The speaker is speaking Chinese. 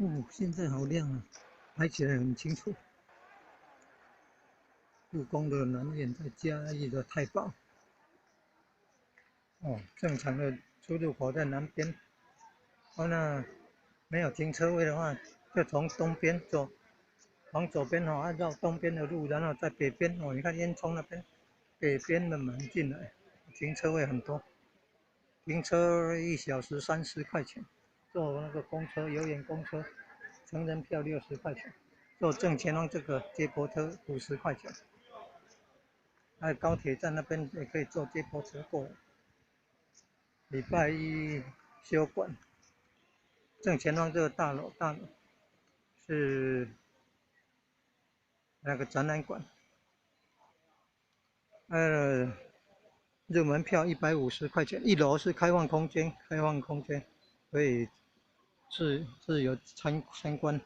哦，现在好亮啊，拍起来很清楚。故宫的南面在嘉义的太保。哦，正常的出入口在南边。哦，那没有停车位的话，就从东边走，往左边哦，按照东边的路，然后在北边哦，你看烟囱那边，北边的门进来，停车位很多，停车1小时30块钱，坐那个公车，有眼公车，成人票60块钱，坐正前方这个接驳车50块钱，还有高铁站那边也可以坐接驳车过来。礼拜一休馆，正前方这个大楼是那个展览馆，入门票150块钱，一楼是开放空间，所以自由参观。